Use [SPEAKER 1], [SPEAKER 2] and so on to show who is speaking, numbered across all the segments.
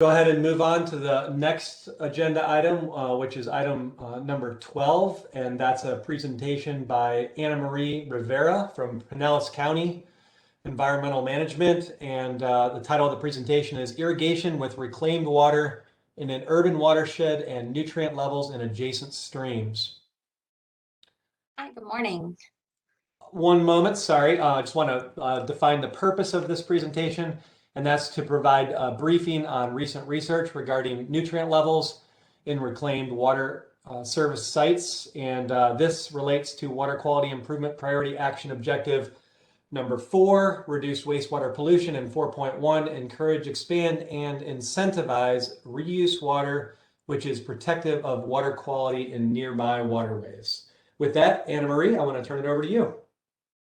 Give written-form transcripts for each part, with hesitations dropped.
[SPEAKER 1] Go ahead and move on to the next agenda item, which is item number 12, and that's a presentation by Anamarie Rivera from Pinellas County Environmental Management. And the title of the presentation is Irrigation with Reclaimed Water in an Urban Watershed and Nutrient Levels in Adjacent Streams.
[SPEAKER 2] Hi, good morning.
[SPEAKER 1] One moment, sorry. I just want to define the purpose of this presentation, and that's to provide a briefing on recent research regarding nutrient levels in reclaimed water service sites. And this relates to Water Quality Improvement Priority Action Objective number 4, reduce wastewater pollution, and 4.1, encourage, expand, and incentivize reuse water, which is protective of water quality in nearby waterways. With that, Anamarie, I want to turn it over to you.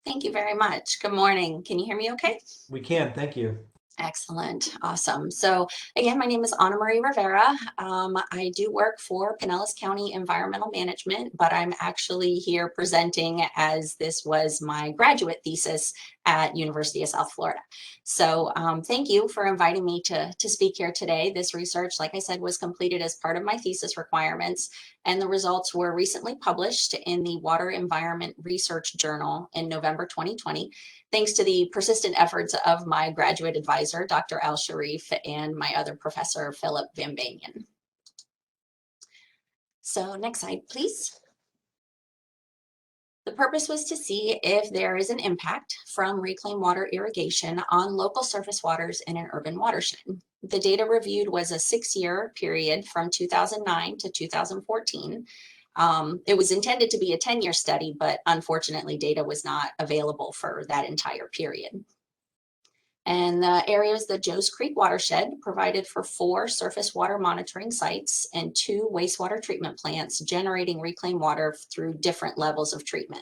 [SPEAKER 2] Thank you very much. Good morning. Can you hear me okay?
[SPEAKER 1] We can, thank you.
[SPEAKER 2] Excellent. Awesome. So again, my name is Anamarie Rivera. I do work for Pinellas County Environmental Management, but I'm actually here presenting as this was my graduate thesis at University of South Florida. So thank you for inviting me to speak here today. This research, like I said, was completed as part of my thesis requirements, and the results were recently published in the Water Environment Research Journal in November 2020. Thanks to the persistent efforts of my graduate advisor, Dr. Al Sharif, and my other professor, Philip Van Banyan. So next slide, please. The purpose was to see if there is an impact from reclaimed water irrigation on local surface waters in an urban watershed. The data reviewed was a 6-year period from 2009 to 2014. It was intended to be a 10-year study, but unfortunately data was not available for that entire period. And the areas, the Joes Creek watershed provided for 4 surface water monitoring sites and 2 wastewater treatment plants generating reclaimed water through different levels of treatment.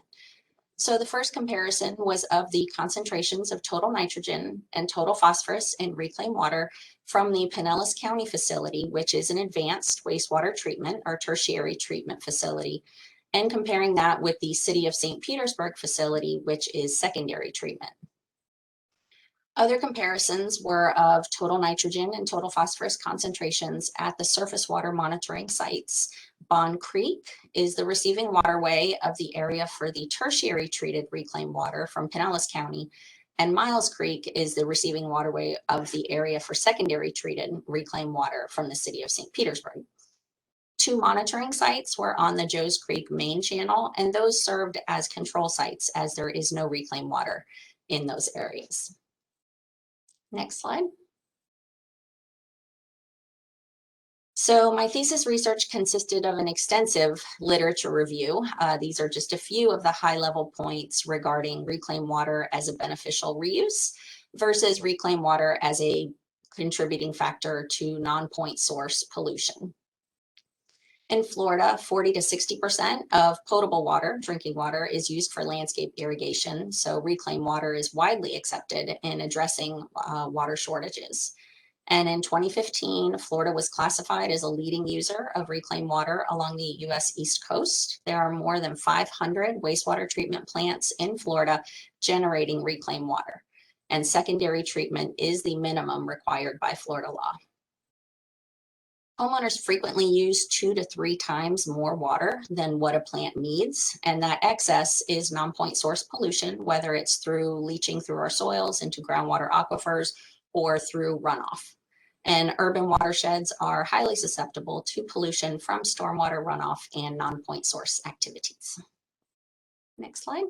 [SPEAKER 2] So the first comparison was of the concentrations of total nitrogen and total phosphorus in reclaimed water from the Pinellas County facility, which is an advanced wastewater treatment or tertiary treatment facility, and comparing that with the City of St. Petersburg facility, which is secondary treatment. Other comparisons were of total nitrogen and total phosphorus concentrations at the surface water monitoring sites. Bond Creek is the receiving waterway of the area for the tertiary treated reclaimed water from Pinellas County, and Miles Creek is the receiving waterway of the area for secondary treated reclaimed water from the City of St. Petersburg. 2 monitoring sites were on the Joes Creek main channel, and those served as control sites as there is no reclaimed water in those areas. Next slide. So my thesis research consisted of an extensive literature review. These are just a few of the high-level points regarding reclaimed water as a beneficial reuse versus reclaimed water as a contributing factor to non-point source pollution. In Florida, 40 to 60% of potable water, drinking water, is used for landscape irrigation. So reclaimed water is widely accepted in addressing water shortages. And in 2015, Florida was classified as a leading user of reclaimed water along the U.S. East Coast. There are more than 500 wastewater treatment plants in Florida generating reclaimed water. And secondary treatment is the minimum required by Florida law. Homeowners frequently use 2 to 3 times more water than what a plant needs, and that excess is non-point source pollution, whether it's through leaching through our soils into groundwater aquifers or through runoff. And urban watersheds are highly susceptible to pollution from stormwater runoff and non-point source activities. Next slide.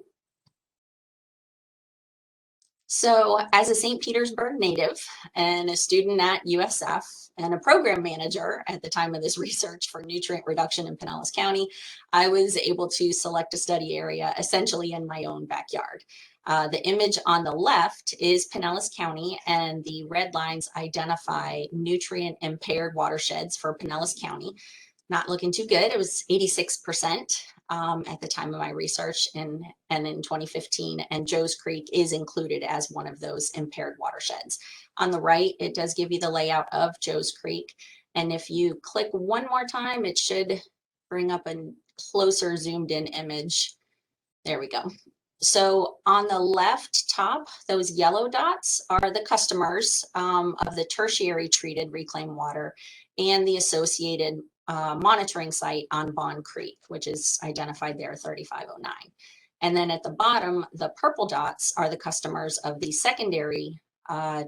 [SPEAKER 2] So as a St. Petersburg native and a student at USF and a program manager at the time of this research for nutrient reduction in Pinellas County, I was able to select a study area essentially in my own backyard. The image on the left is Pinellas County, and the red lines identify nutrient impaired watersheds for Pinellas County. Not looking too good. It was 86%. At the time of my research and in 2015, and Joes Creek is included as one of those impaired watersheds. On the right, it does give you the layout of Joes Creek, and if you click one more time, it should bring up a closer zoomed in image. There we go. So on the left top, those yellow dots are the customers of the tertiary treated reclaimed water and the associated monitoring site on Bond Creek, which is identified there 3509. And then at the bottom, the purple dots are the customers of the secondary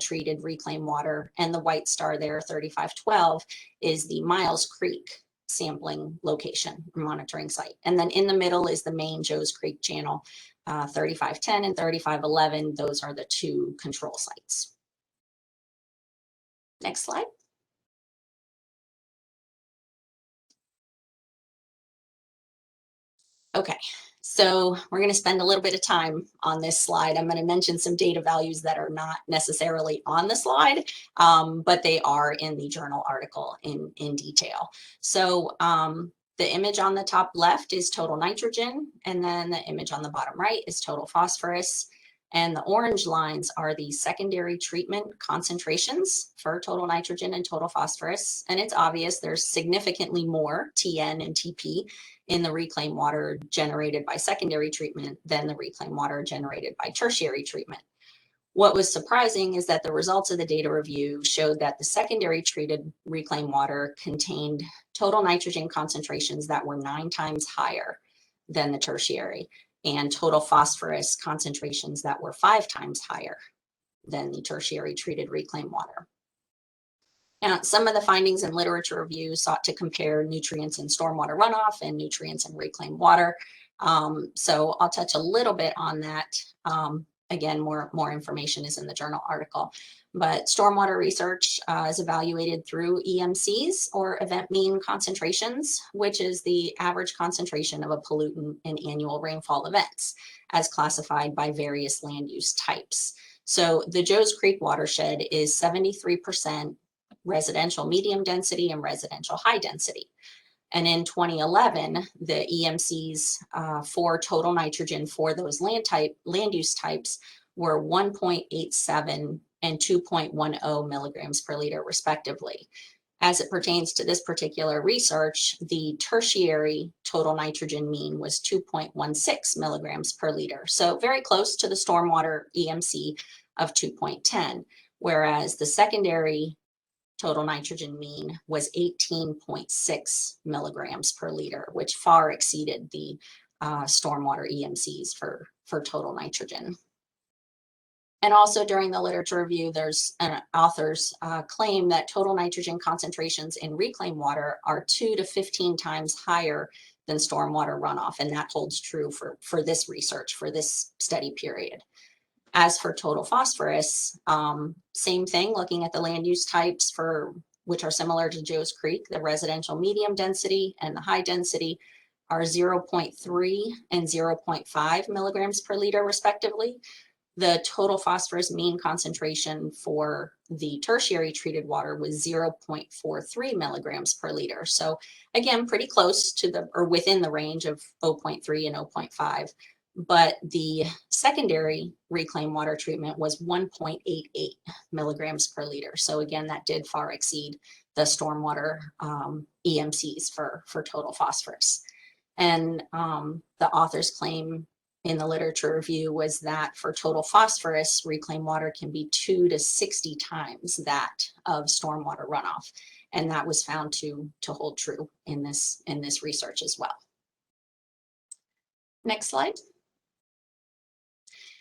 [SPEAKER 2] treated reclaimed water, and the white star there 3512 is the Miles Creek sampling location monitoring site. And then in the middle is the main Joe's Creek channel, 3510 and 3511. Those are the two control sites. Next slide. Okay, so we're going to spend a little bit of time on this slide. I'm going to mention some data values that are not necessarily on the slide, but they are in the journal article in detail. So the image on the top left is total nitrogen, and then the image on the bottom right is total phosphorus. And the orange lines are the secondary treatment concentrations for total nitrogen and total phosphorus. And it's obvious there's significantly more TN and TP in the reclaimed water generated by secondary treatment than the reclaimed water generated by tertiary treatment. What was surprising is that the results of the data review showed that the secondary treated reclaimed water contained total nitrogen concentrations that were 9 times higher than the tertiary, and total phosphorus concentrations that were 5 times higher than the tertiary treated reclaimed water. Now, some of the findings in literature review sought to compare nutrients in stormwater runoff and nutrients in reclaimed water. So I'll touch a little bit on that. Again, more information is in the journal article. But stormwater research is evaluated through EMCs, or event mean concentrations, which is the average concentration of a pollutant in annual rainfall events, as classified by various land use types. So the Joe's Creek watershed is 73% residential medium density and residential high density. And in 2011, the EMCs for total nitrogen for those land use types were 1.87 and 2.10 milligrams per liter, respectively. As it pertains to this particular research, the tertiary total nitrogen mean was 2.16 milligrams per liter. So very close to the stormwater EMC of 2.10, whereas the secondary total nitrogen mean was 18.6 milligrams per liter, which far exceeded the stormwater EMCs for total nitrogen. And also during the literature review, there's authors claim that total nitrogen concentrations in reclaimed water are 2 to 15 times higher than stormwater runoff, and that holds true for this research, for this study period. As for total phosphorus, same thing, looking at the land use types which are similar to Joe's Creek, the residential medium density and the high density are 0.3 and 0.5 milligrams per liter, respectively. The total phosphorus mean concentration for the tertiary treated water was 0.43 milligrams per liter. So again, pretty close to or within the range of 0.3 and 0.5. But the secondary reclaimed water treatment was 1.88 milligrams per liter. So again, that did far exceed the stormwater EMCs for total phosphorus. And the author's claim in the literature review was that for total phosphorus, reclaimed water can be 2 to 60 times that of stormwater runoff. And that was found to hold true in this research as well. Next slide.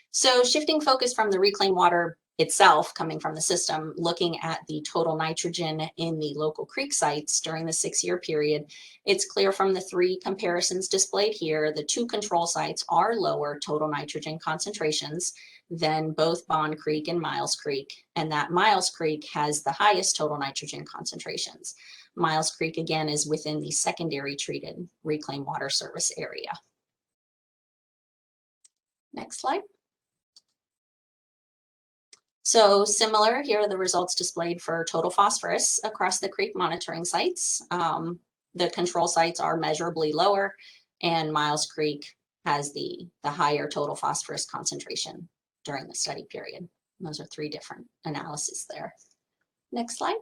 [SPEAKER 2] So shifting focus from the reclaimed water itself coming from the system, looking at the total nitrogen in the local creek sites during the 6-year period, it's clear from the 3 comparisons displayed here, the 2 control sites are lower total nitrogen concentrations than both Bond Creek and Miles Creek, and that Miles Creek has the highest total nitrogen concentrations. Miles Creek, again, is within the secondary treated reclaimed water service area. Next slide. So similar, here are the results displayed for total phosphorus across the creek monitoring sites. The control sites are measurably lower, and Miles Creek has the higher total phosphorus concentration during the study period. Those are 3 different analyses there. Next slide.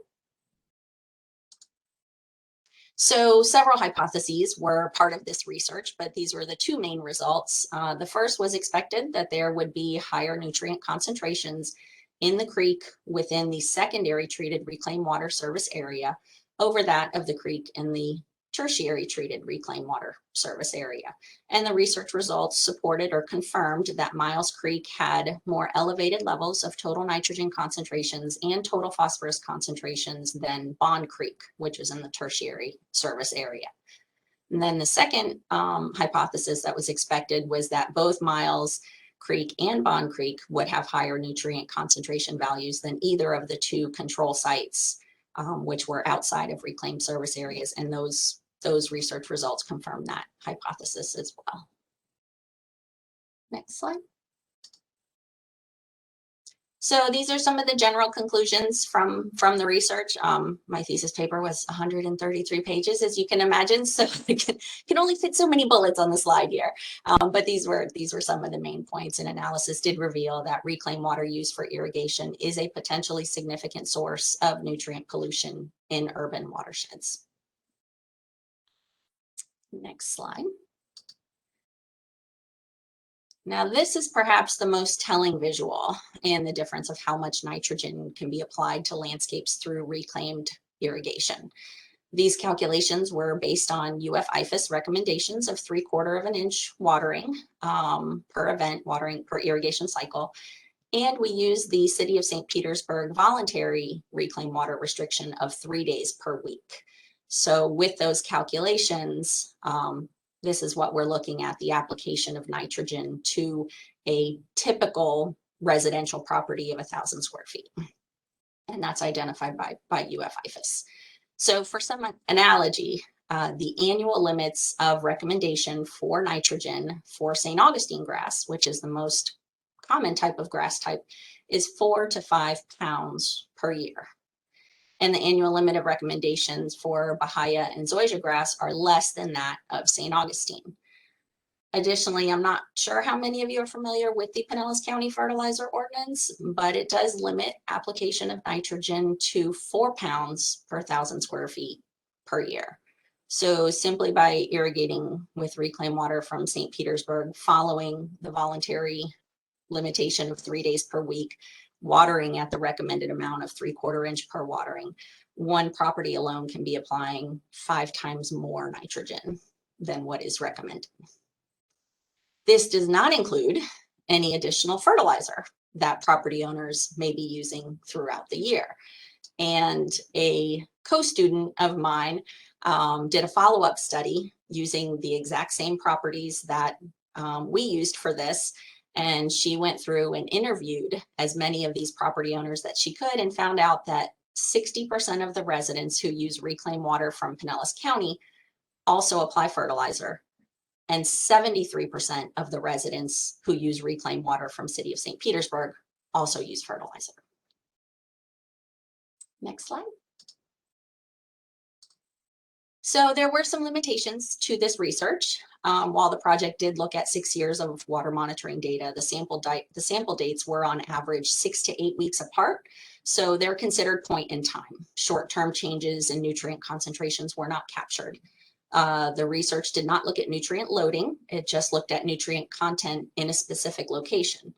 [SPEAKER 2] So several hypotheses were part of this research, but these were the two main results. The first was expected that there would be higher nutrient concentrations in the creek within the secondary treated reclaimed water service area over that of the creek in the tertiary treated reclaimed water service area. And the research results supported or confirmed that Miles Creek had more elevated levels of total nitrogen concentrations and total phosphorus concentrations than Bond Creek, which is in the tertiary service area. And then the second hypothesis that was expected was that both Miles Creek and Bond Creek would have higher nutrient concentration values than either of the two control sites, which were outside of reclaimed service areas. And those research results confirm that hypothesis as well. Next slide. So these are some of the general conclusions from the research. My thesis paper was 133 pages, as you can imagine, so I can only fit so many bullets on the slide here. But these were some of the main points. And analysis did reveal that reclaimed water used for irrigation is a potentially significant source of nutrient pollution in urban watersheds. Next slide. Now, this is perhaps the most telling visual in the difference of how much nitrogen can be applied to landscapes through reclaimed irrigation. These calculations were based on UF-IFAS recommendations of 3/4 of an inch watering per event, watering per irrigation cycle. And we used the City of St. Petersburg voluntary reclaimed water restriction of 3 days per week. So with those calculations, this is what we're looking at, the application of nitrogen to a typical residential property of 1,000 square feet. And that's identified by UF-IFAS. So for some analogy, the annual limits of recommendation for nitrogen for St. Augustine grass, which is the most common type of grass type, is 4 to 5 pounds per year. And the annual limit of recommendations for Bahia and zoysia grass are less than that of St. Augustine. Additionally, I'm not sure how many of you are familiar with the Pinellas County Fertilizer Ordinance, but it does limit application of nitrogen to 4 pounds per 1,000 square feet per year. So simply by irrigating with reclaimed water from St. Petersburg, following the voluntary limitation of 3 days per week, watering at the recommended amount of 3/4 inch per watering, one property alone can be applying 5 times more nitrogen than what is recommended. This does not include any additional fertilizer that property owners may be using throughout the year. And a co-student of mine did a follow-up study using the exact same properties that we used for this. And she went through and interviewed as many of these property owners that she could and found out that 60% of the residents who use reclaimed water from Pinellas County also apply fertilizer. And 73% of the residents who use reclaimed water from City of St. Petersburg also use fertilizer. Next slide. So there were some limitations to this research. While the project did look at 6 years of water monitoring data, the sample dates were on average 6 to 8 weeks apart. So they're considered point in time. Short-term changes in nutrient concentrations were not captured. The research did not look at nutrient loading. It just looked at nutrient content in a specific location.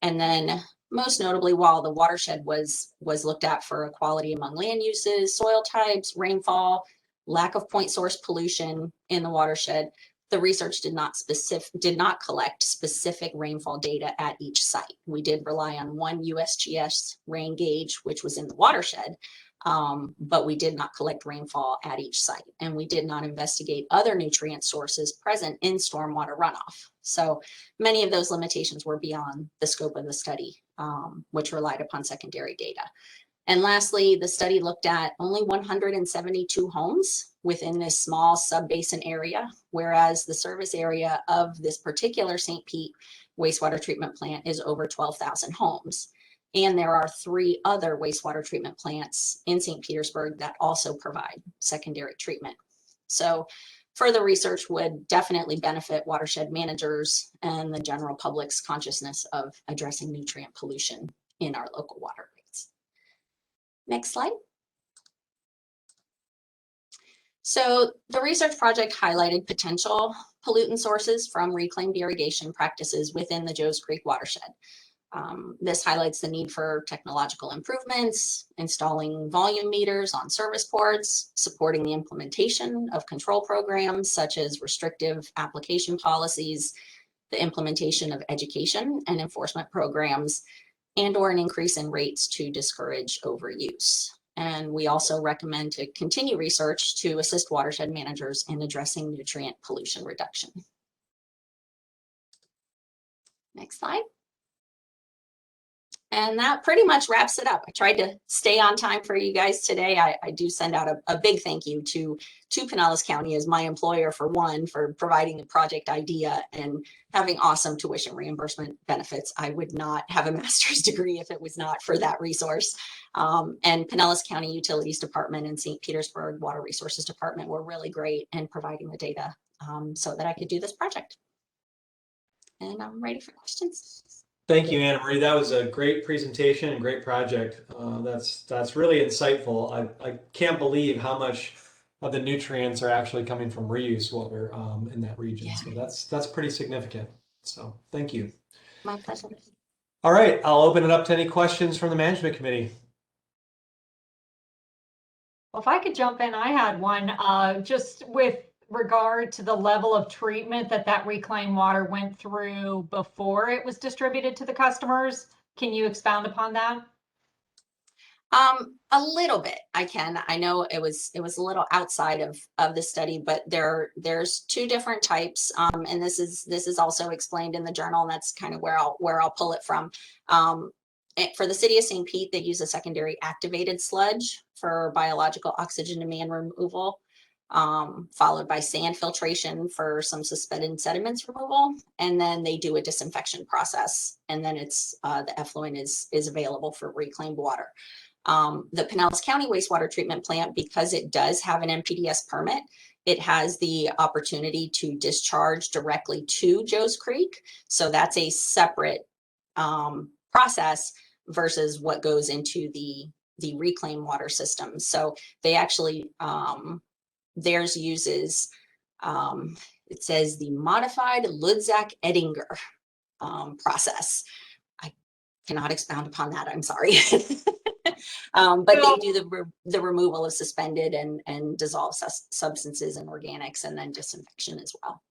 [SPEAKER 2] And then most notably, while the watershed was looked at for equality among land uses, soil types, rainfall, lack of point source pollution in the watershed, the research did not collect specific rainfall data at each site. We did rely on one USGS rain gauge, which was in the watershed, but we did not collect rainfall at each site, and we did not investigate other nutrient sources present in stormwater runoff. So many of those limitations were beyond the scope of the study, which relied upon secondary data. And lastly, the study looked at only 172 homes within this small sub-basin area, whereas the service area of this particular St. Pete wastewater treatment plant is over 12,000 homes. And there are 3 other wastewater treatment plants in St. Petersburg that also provide secondary treatment. So further research would definitely benefit watershed managers and the general public's consciousness of addressing nutrient pollution in our local waterways. Next slide. So the research project highlighted potential pollutant sources from reclaimed irrigation practices within the Joes Creek watershed. This highlights the need for technological improvements, installing volume meters on service ports, supporting the implementation of control programs such as restrictive application policies, the implementation of education and enforcement programs, and/or an increase in rates to discourage overuse. And we also recommend to continue research to assist watershed managers in addressing nutrient pollution reduction. Next slide. And that pretty much wraps it up. I tried to stay on time for you guys today. I do send out a big thank you to Pinellas County as my employer, for one, for providing the project idea and having awesome tuition reimbursement benefits. I would not have a master's degree if it was not for that resource. And Pinellas County Utilities Department and St. Petersburg Water Resources Department were really great in providing the data so that I could do this project. And I'm ready for questions.
[SPEAKER 1] Thank you, Anamarie. That was a great presentation and great project. That's really insightful. I can't believe how much of the nutrients are actually coming from reuse water in that region.
[SPEAKER 2] Yeah.
[SPEAKER 1] So that's pretty significant. So thank you.
[SPEAKER 2] My pleasure.
[SPEAKER 1] All right, I'll open it up to any questions from the management committee.
[SPEAKER 3] Well, if I could jump in, I had one just with regard to the level of treatment that reclaimed water went through before it was distributed to the customers. Can you expound upon that?
[SPEAKER 2] A little bit, I can. I know it was a little outside of the study, but there's two different types, and this is also explained in the journal, and that's kind of where I'll pull it from. For the city of St. Pete, they use a secondary activated sludge for biological oxygen demand removal, followed by sand filtration for some suspended sediments removal, and then they do a disinfection process, and then it's the effluent is available for reclaimed water. The Pinellas County wastewater treatment plant, because it does have an NPDES permit, it has the opportunity to discharge directly to Joes Creek. So that's a separate process versus what goes into the reclaimed water system. So they actually, theirs uses, it says the modified Ludzak-Edinger process. I cannot expound upon that, I'm sorry. But they do the removal of suspended and dissolved substances and organics, and then disinfection as well.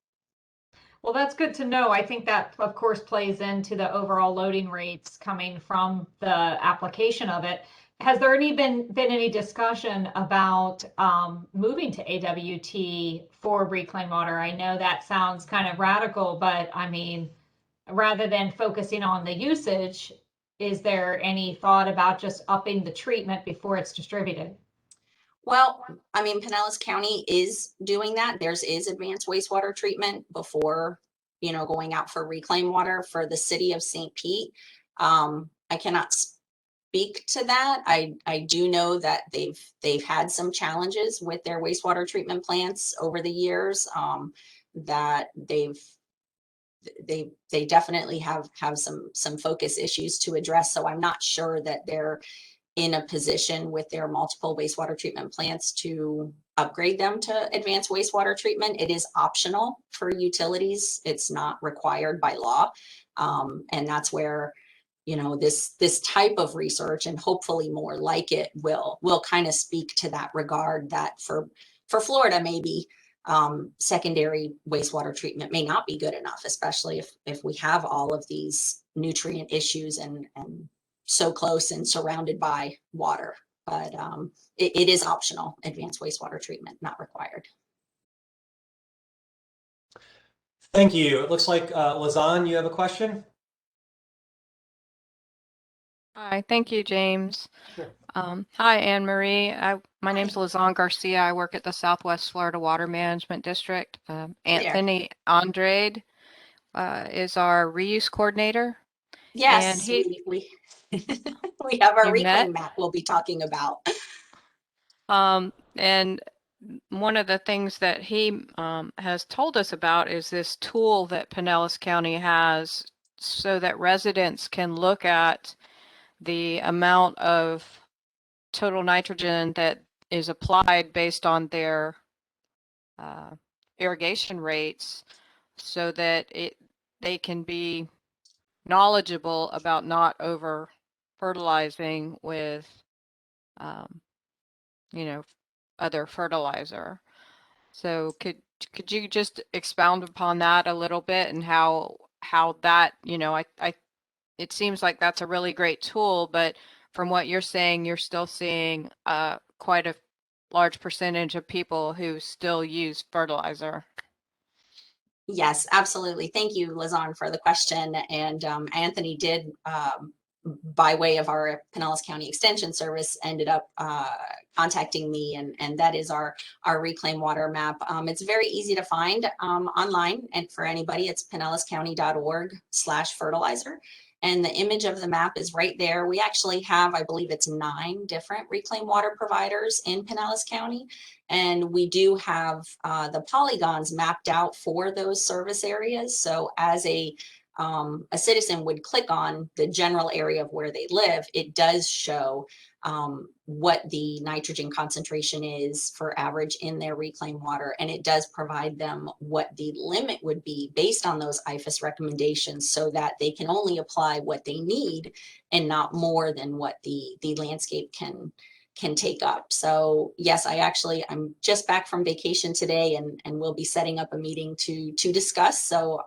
[SPEAKER 3] Well, that's good to know. I think that, of course, plays into the overall loading rates coming from the application of it. Has there been any discussion about moving to AWT for reclaimed water? I know that sounds kind of radical, but I mean, rather than focusing on the usage, is there any thought about just upping the treatment before it's distributed?
[SPEAKER 2] Well, I mean, Pinellas County is doing that. Theirs is advanced wastewater treatment before, going out for reclaimed water. For the city of St. Pete, I cannot speak to that. I do know that they've had some challenges with their wastewater treatment plants over the years, that they definitely have some focus issues to address. So I'm not sure that they're in a position with their multiple wastewater treatment plants to upgrade them to advanced wastewater treatment. It is optional for utilities. It's not required by law. And that's where, this type of research, and hopefully more like it, will kind of speak to that regard, that for Florida, maybe secondary wastewater treatment may not be good enough, especially if we have all of these nutrient issues and so close and surrounded by water. But it is optional, advanced wastewater treatment, not required.
[SPEAKER 1] Thank you. It looks like Lazan, you have a question?
[SPEAKER 4] Hi, thank you, James.
[SPEAKER 1] Sure.
[SPEAKER 4] Hi, Anne-Marie. My name's Lazan Garcia. I work at the Southwest Florida Water Management District. Anthony Andrade is our reuse coordinator.
[SPEAKER 2] Yes,
[SPEAKER 4] and
[SPEAKER 2] we we have our reclaim
[SPEAKER 4] met?
[SPEAKER 2] map we'll be talking about.
[SPEAKER 4] And one of the things that he has told us about is this tool that Pinellas County has so that residents can look at the amount of total nitrogen that is applied based on their irrigation rates so that they can be knowledgeable about not over fertilizing with, you know, other fertilizer. So could you just expound upon that a little bit and how that, you know, it seems like that's a really great tool, but from what you're saying, you're still seeing quite a large percentage of people who still use fertilizer.
[SPEAKER 2] Yes, absolutely. Thank you, Lazan, for the question. And Anthony did, by way of our Pinellas County Extension Service, ended up contacting me, and that is our reclaim water map. It's very easy to find online, and for anybody, it's pinellascounty.org/fertilizer. And the image of the map is right there. We actually have, I believe it's 9 different reclaimed water providers in Pinellas County. And we do have the polygons mapped out for those service areas. So as a citizen would click on the general area of where they live, it does show what the nitrogen concentration is for average in their reclaimed water. And it does provide them what the limit would be based on those IFAS recommendations so that they can only apply what they need and not more than what the landscape can take up. So yes, I'm just back from vacation today, and we'll be setting up a meeting to discuss. So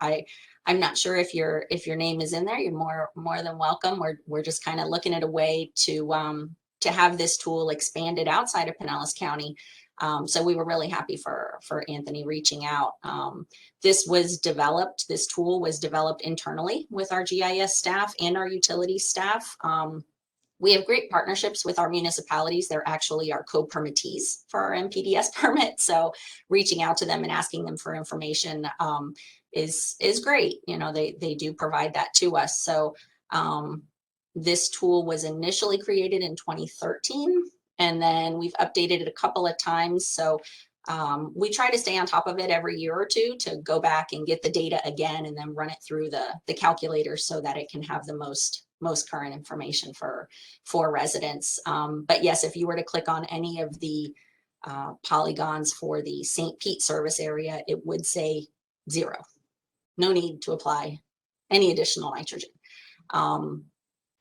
[SPEAKER 2] I'm not sure if your name is in there. You're more than welcome. We're just kind of looking at a way to have this tool expanded outside of Pinellas County. So we were really happy for Anthony reaching out. This tool was developed internally with our GIS staff and our utilities staff. We have great partnerships with our municipalities. They're actually our co-permittees for our MPDS permit. So reaching out to them and asking them for information is great. You know, they do provide that to us. So this tool was initially created in 2013, and then we've updated it a couple of times. So we try to stay on top of it every year or two to go back and get the data again and then run it through the calculator so that it can have the most current information for residents. But yes, if you were to click on any of the polygons for the St. Pete service area, it would say 0. No need to apply any additional nitrogen.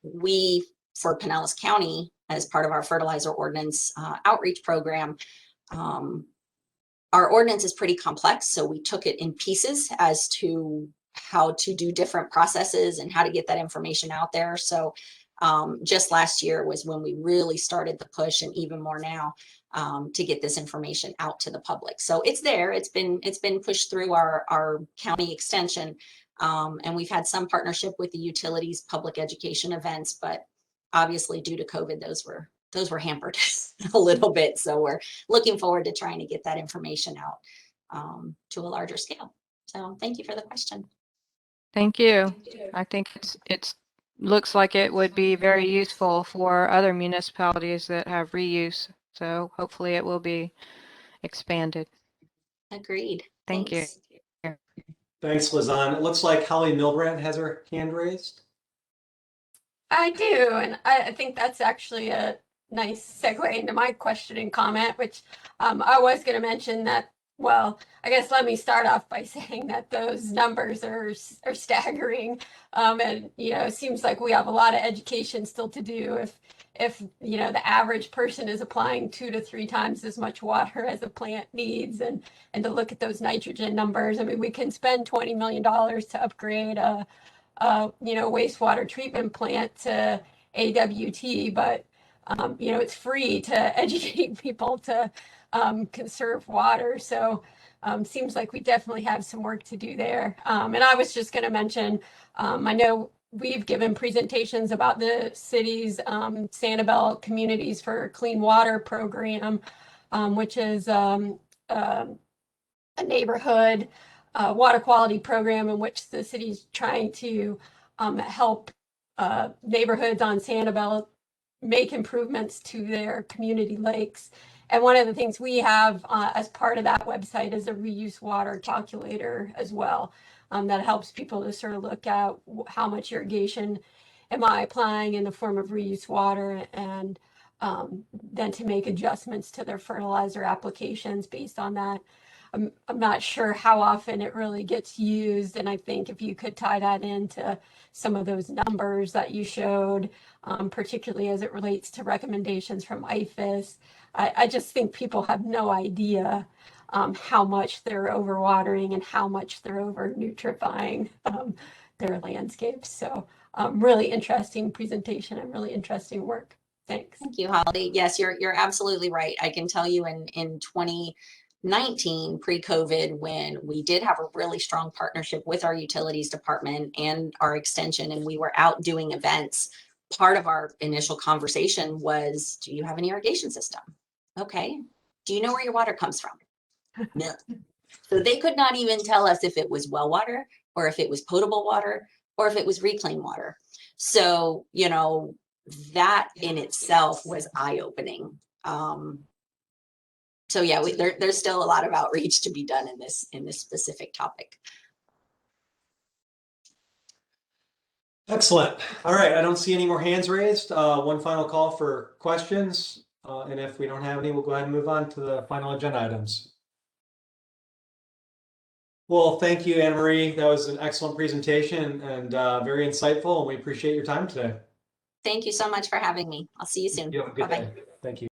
[SPEAKER 2] We, for Pinellas County, as part of our fertilizer ordinance outreach program, our ordinance is pretty complex, so we took it in pieces as to how to do different processes and how to get that information out there. So just last year was when we really started the push, and even more now, to get this information out to the public. So it's there. It's been pushed through our county extension, and we've had some partnership with the utilities public education events, but obviously due to COVID, those were hampered a little bit. So we're looking forward to trying to get that information out to a larger scale. So thank you for the question.
[SPEAKER 4] Thank you. I think it's looks like it would be very useful for other municipalities that have reuse. So hopefully it will be expanded.
[SPEAKER 2] Agreed.
[SPEAKER 4] Thank you.
[SPEAKER 1] Thanks, Lazan. It looks like Holly Milbrandt has her hand raised.
[SPEAKER 5] I do, and I think that's actually a nice segue into my question and comment, which I was going to mention that. Well, I guess let me start off by saying that those numbers are staggering, and it seems like we have a lot of education still to do. If the average person is applying 2 to 3 times as much water as a plant needs, and to look at those nitrogen numbers, I mean, we can spend $20 million to upgrade a wastewater treatment plant to AWT, but it's free to educate people to conserve water. So seems like we definitely have some work to do there. And I was just going to mention, I know we've given presentations about the city's Sanibel Communities for Clean Water program, which is a neighborhood water quality program in which the city's trying to help neighborhoods on Sanibel make improvements to their community lakes. And one of the things we have as part of that website is a reuse water calculator as well, that helps people to sort of look at how much irrigation am I applying in the form of reuse water, and then to make adjustments to their fertilizer applications based on that. I'm not sure how often it really gets used. And I think if you could tie that into some of those numbers that you showed, particularly as it relates to recommendations from IFAS, I just think people have no idea how much they're overwatering and how much they're over nutrifying their landscapes. So really interesting presentation and really interesting work. Thanks.
[SPEAKER 2] Thank you, Holly. Yes, you're absolutely right. I can tell you in 2019, pre-COVID, when we did have a really strong partnership with our utilities department and our extension, and we were out doing events, part of our initial conversation was, do you have an irrigation system? Okay. Do you know where your water comes from? No. So they could not even tell us if it was well water or if it was potable water or if it was reclaimed water. So, you know, that in itself was eye-opening. So yeah, there's still a lot of outreach to be done in this specific topic.
[SPEAKER 1] Excellent. All right, I don't see any more hands raised. One final call for questions. And if we don't have any, we'll go ahead and move on to the final agenda items. Well, thank you, Anamarie. That was an excellent presentation and very insightful, and we appreciate your time today.
[SPEAKER 2] Thank you so much for having me. I'll see you soon.
[SPEAKER 1] You have a good
[SPEAKER 2] Bye-bye.
[SPEAKER 1] day. Thank you.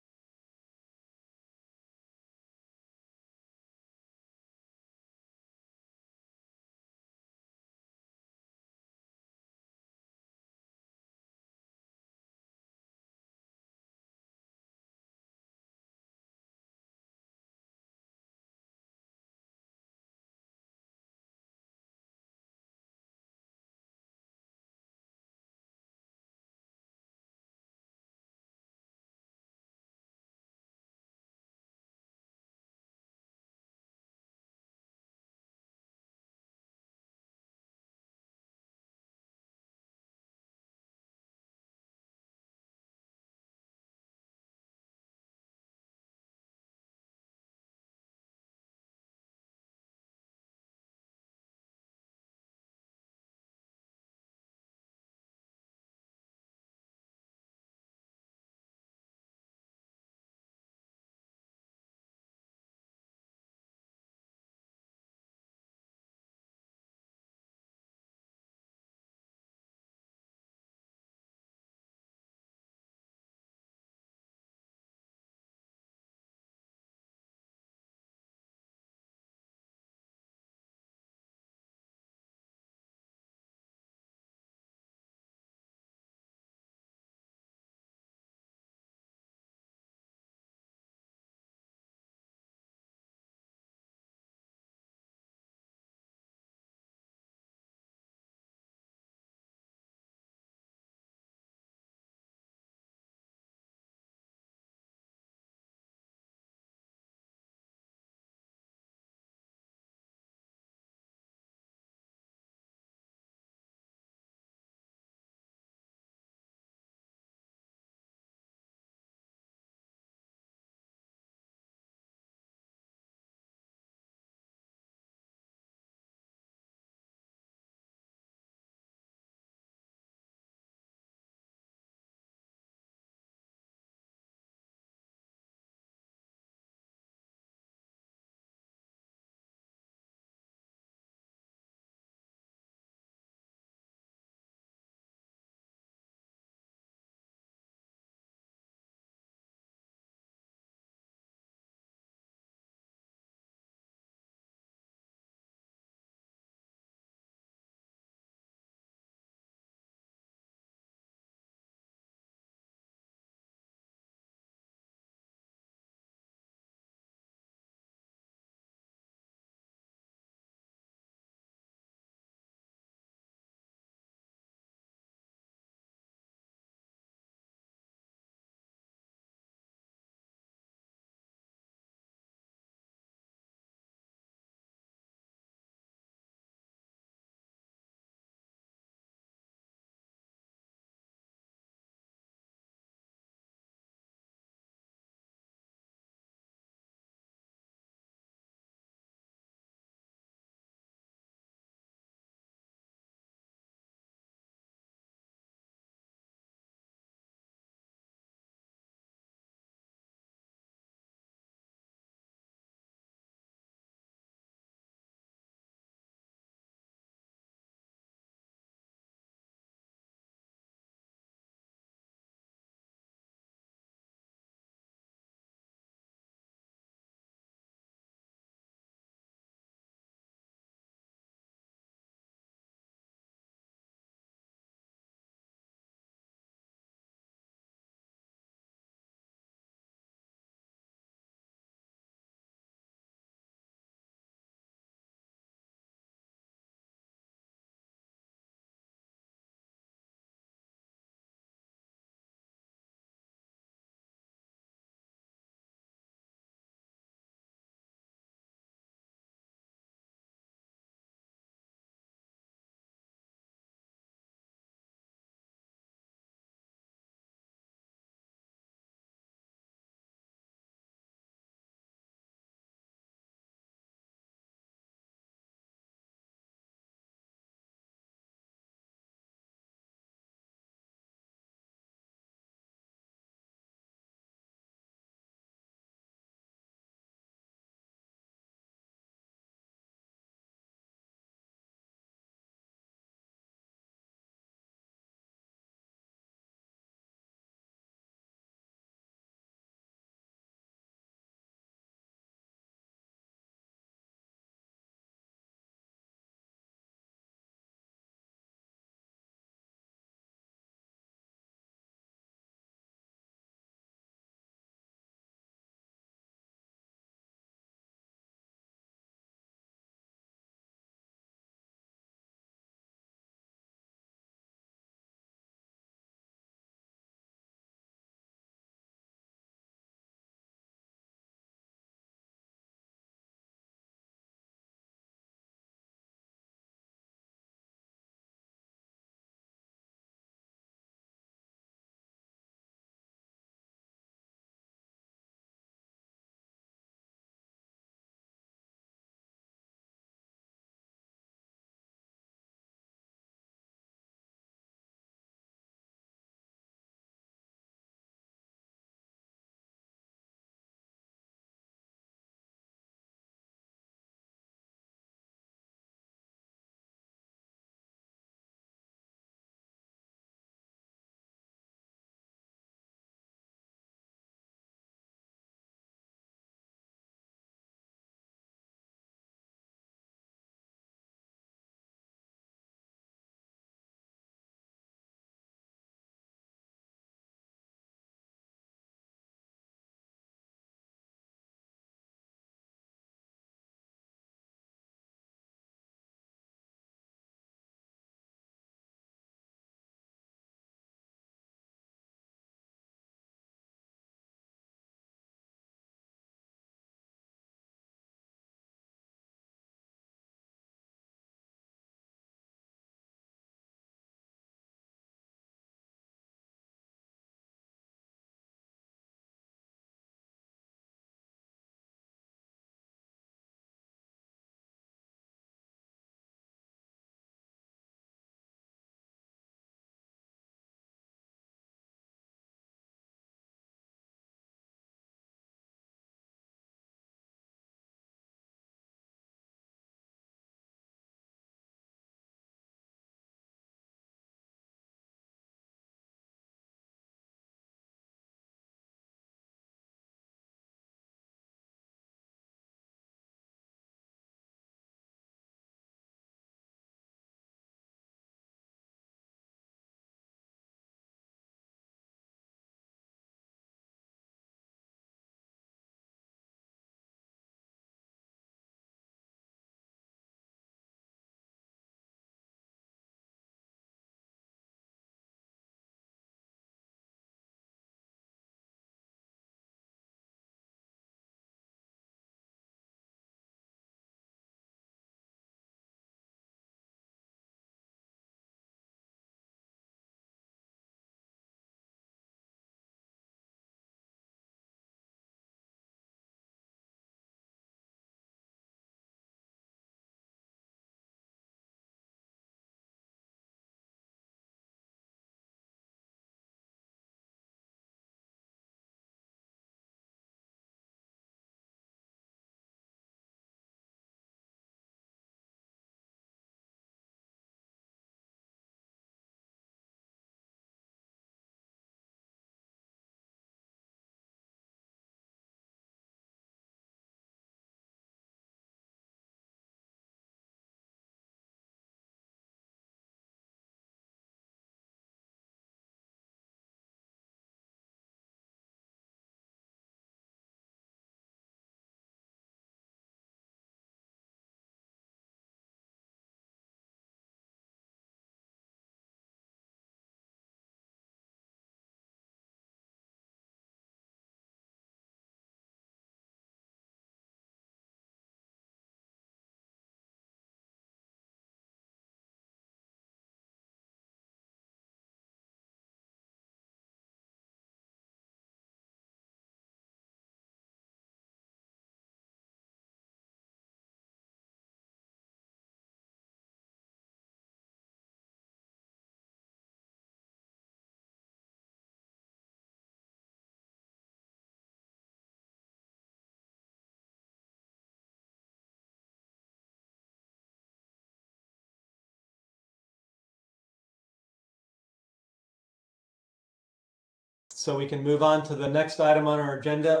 [SPEAKER 1] So we can move on to the next item on our agenda,